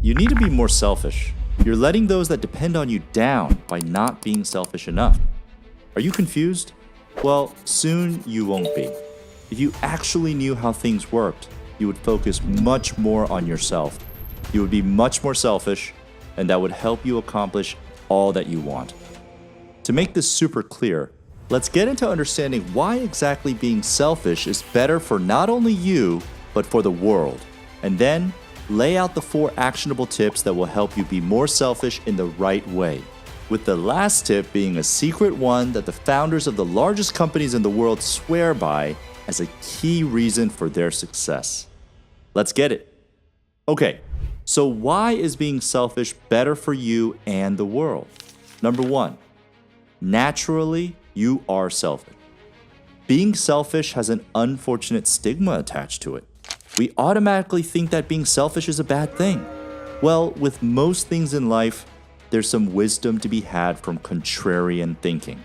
You need to be more selfish. You're letting those that depend on you down by not being selfish enough. Are you confused? Well, soon you won't be. If you actually knew how things worked, you would focus much more on yourself. You would be much more selfish, and that would help you accomplish all that you want. To make this super clear, let's get into understanding why exactly being selfish is better for not only you, but for the world. And then, lay out the 4 actionable tips that will help you be more selfish in the right way. With the last tip being a secret one that the founders of the largest companies in the world swear by as a key reason for their success. Let's get it. Okay, so why is being selfish better for you and the world? Number 1, naturally, you are selfish. Being selfish has an unfortunate stigma attached to it. We automatically think that being selfish is a bad thing. Well, with most things in life, there's some wisdom to be had from contrarian thinking.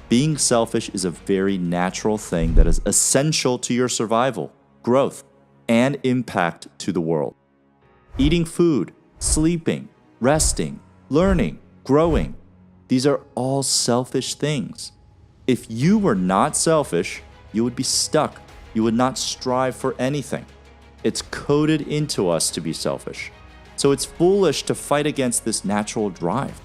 Being selfish is a very natural thing that is essential to your survival, growth, and impact to the world. Eating food, sleeping, resting, learning, growing, these are all selfish things. If you were not selfish, you would be stuck. You would not strive for anything. It's coded into us to be selfish. So it's foolish to fight against this natural drive.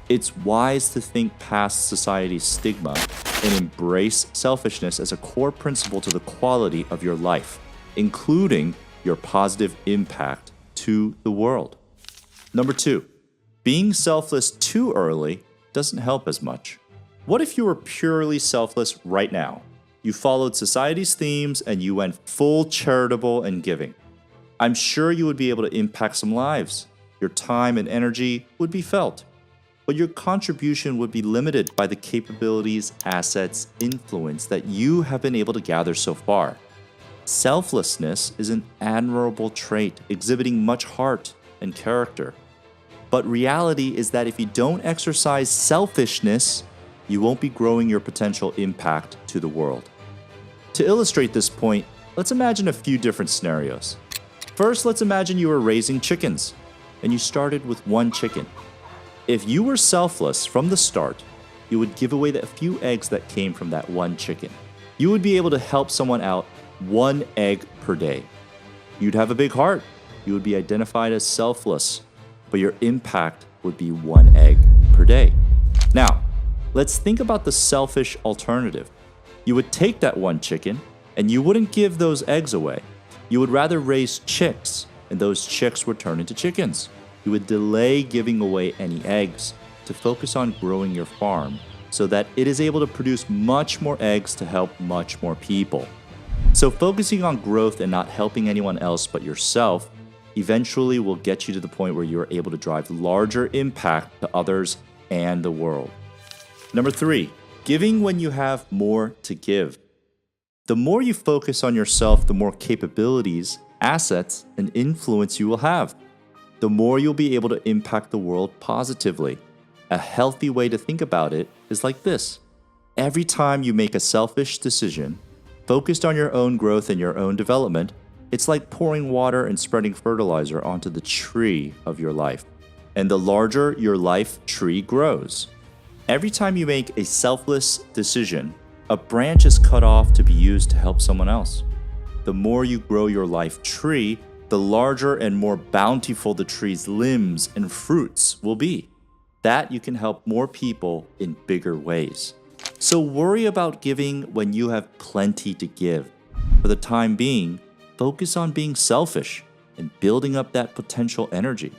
It's wise to think past society's stigma and embrace selfishness as a core principle to the quality of your life, including your positive impact to the world. Number 2, being selfless too early doesn't help as much. What if you were purely selfless right now? You followed society's themes and you went full charitable and giving. I'm sure you would be able to impact some lives. Your time and energy would be felt. But your contribution would be limited by the capabilities, assets, influence that you have been able to gather so far. Selflessness is an admirable trait, exhibiting much heart and character. But reality is that if you don't exercise selfishness, you won't be growing your potential impact to the world. To illustrate this point, let's imagine a few different scenarios. First, let's imagine you were raising chickens, and you started with 1 chicken. If you were selfless from the start, you would give away the few eggs that came from that 1 chicken. You would be able to help someone out 1 egg per day. You'd have a big heart. You would be identified as selfless, but your impact would be 1 egg per day. Now, let's think about the selfish alternative. You would take that 1 chicken, and you wouldn't give those eggs away. You would rather raise chicks, and those chicks would turn into chickens. You would delay giving away any eggs to focus on growing your farm so that it is able to produce much more eggs to help much more people. So focusing on growth and not helping anyone else but yourself eventually will get you to the point where you are able to drive larger impact to others and the world. Number 3, giving when you have more to give. The more you focus on yourself, the more capabilities, assets, and influence you will have. The more you'll be able to impact the world positively. A healthy way to think about it is like this. Every time you make a selfish decision, focused on your own growth and your own development, it's like pouring water and spreading fertilizer onto the tree of your life. And the larger your life tree grows. Every time you make a selfless decision, a branch is cut off to be used to help someone else. The more you grow your life tree, the larger and more bountiful the tree's limbs and fruits will be. That you can help more people in bigger ways. So worry about giving when you have plenty to give. For the time being, focus on being selfish and building up that potential energy.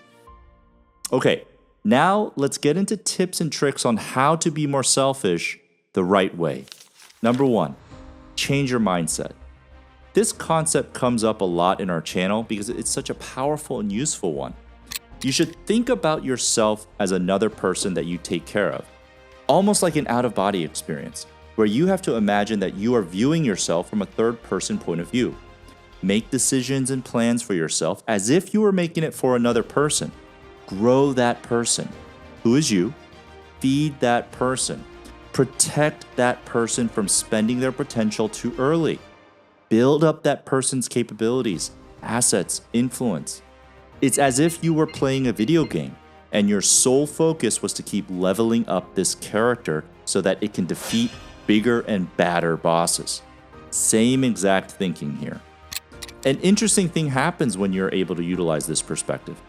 Okay, now let's get into tips and tricks on how to be more selfish the right way. Number 1, change your mindset. This concept comes up a lot in our channel because it's such a powerful and useful one. You should think about yourself as another person that you take care of, almost like an out-of-body experience, where you have to imagine that you are viewing yourself from a third-person point of view. Make decisions and plans for yourself as if you were making it for another person. Grow that person. Who is you? Feed that person. Protect that person from spending their potential too early. Build up that person's capabilities, assets, influence. It's as if you were playing a video game and your sole focus was to keep leveling up this character so that it can defeat bigger and badder bosses. Same exact thinking here. An interesting thing happens when you're able to utilize this perspective.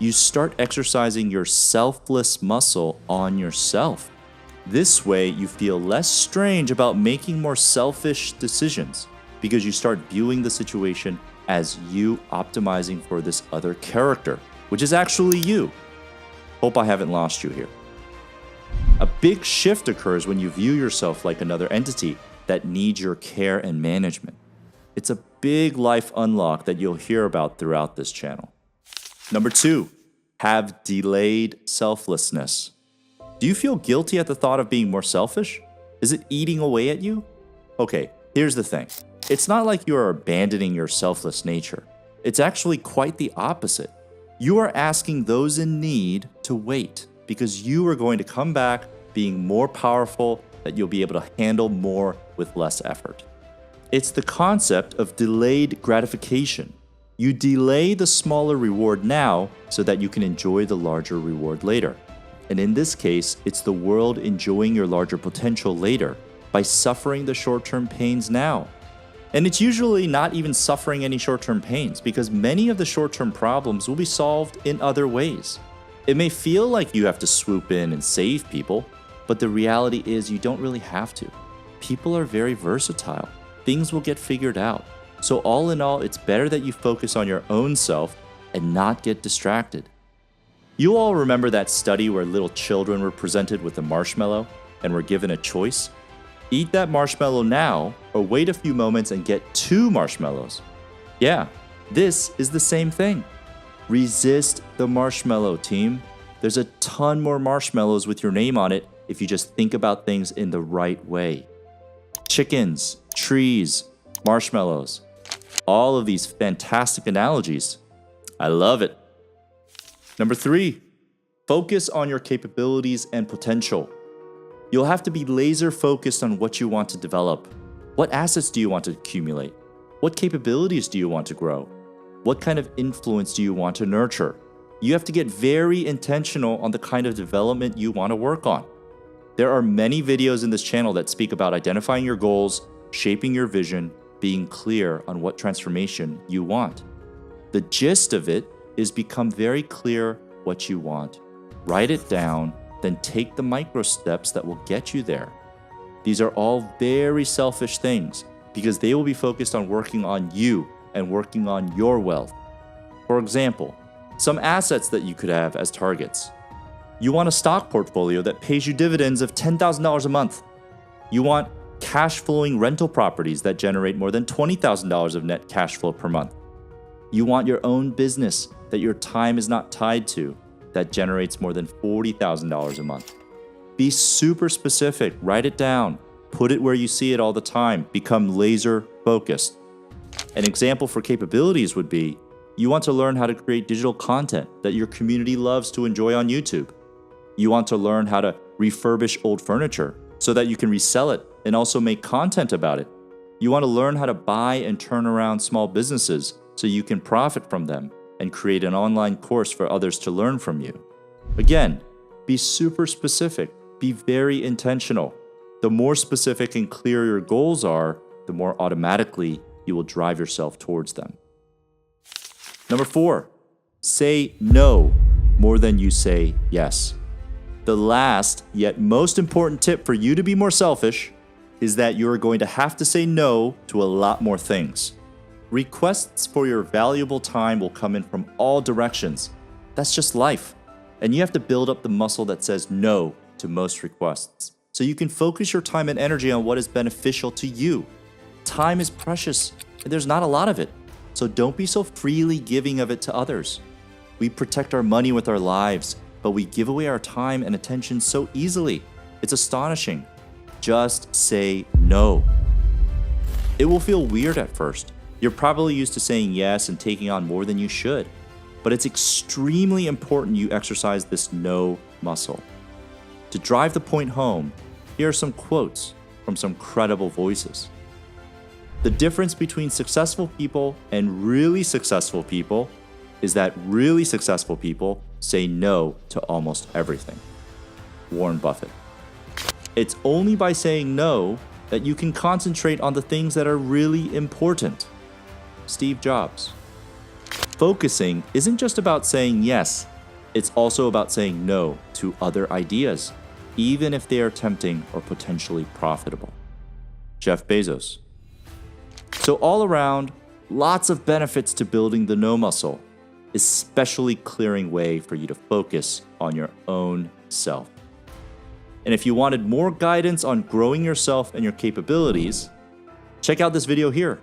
You start exercising your selfless muscle on yourself. This way, you feel less strange about making more selfish decisions because you start viewing the situation as you optimizing for this other character, which is actually you. Hope I haven't lost you here. A big shift occurs when you view yourself like another entity that needs your care and management. It's a big life unlock that you'll hear about throughout this channel. Number 2, have delayed selflessness. Do you feel guilty at the thought of being more selfish? Is it eating away at you? Okay, here's the thing. It's not like you are abandoning your selfless nature. It's actually quite the opposite. You are asking those in need to wait because you are going to come back being more powerful, that you'll be able to handle more with less effort. It's the concept of delayed gratification. You delay the smaller reward now so that you can enjoy the larger reward later. And in this case, it's the world enjoying your larger potential later by suffering the short-term pains now. And it's usually not even suffering any short-term pains because many of the short-term problems will be solved in other ways. It may feel like you have to swoop in and save people, but the reality is you don't really have to. People are very versatile. Things will get figured out. So all in all, it's better that you focus on your own self and not get distracted. You all remember that study where little children were presented with a marshmallow and were given a choice? Eat that marshmallow now or wait a few moments and get 2 marshmallows. Yeah, this is the same thing. Resist the marshmallow, team. There's a ton more marshmallows with your name on it if you just think about things in the right way. Chickens, trees, marshmallows. All of these fantastic analogies. I love it. Number 3, focus on your capabilities and potential. You'll have to be laser focused on what you want to develop. What assets do you want to accumulate? What capabilities do you want to grow? What kind of influence do you want to nurture? You have to get very intentional on the kind of development you want to work on. There are many videos in this channel that speak about identifying your goals, shaping your vision, being clear on what transformation you want. The gist of it is become very clear what you want. Write it down, then take the micro steps that will get you there. These are all very selfish things because they will be focused on working on you and working on your wealth. For example, some assets that you could have as targets. You want a stock portfolio that pays you dividends of $10,000 a month. You want cash flowing rental properties that generate more than $20,000 of net cash flow per month. You want your own business that your time is not tied to, that generates more than $40,000 a month. Be super specific, write it down, put it where you see it all the time, become laser focused. An example for capabilities would be, you want to learn how to create digital content that your community loves to enjoy on YouTube. You want to learn how to refurbish old furniture so that you can resell it and also make content about it. You want to learn how to buy and turn around small businesses so you can profit from them and create an online course for others to learn from you. Again, be super specific, be very intentional. The more specific and clear your goals are, the more automatically you will drive yourself towards them. Number 4, say no more than you say yes. The last, yet most important tip for you to be more selfish is that you are going to have to say no to a lot more things. Requests for your valuable time will come in from all directions. That's just life. And you have to build up the muscle that says no to most requests, so you can focus your time and energy on what is beneficial to you. Time is precious, and there's not a lot of it, so don't be so freely giving of it to others. We protect our money with our lives, but we give away our time and attention so easily. It's astonishing. Just say no. It will feel weird at first. You're probably used to saying yes and taking on more than you should, but it's extremely important you exercise this no muscle. To drive the point home, here are some quotes from some credible voices. The difference between successful people and really successful people is that really successful people say no to almost everything. Warren Buffett. It's only by saying no that you can concentrate on the things that are really important. Steve Jobs. Focusing isn't just about saying yes, it's also about saying no to other ideas, even if they are tempting or potentially profitable. Jeff Bezos. So all around, lots of benefits to building the no muscle, especially clearing way for you to focus on your own self. And if you wanted more guidance on growing yourself and your capabilities, check out this video here.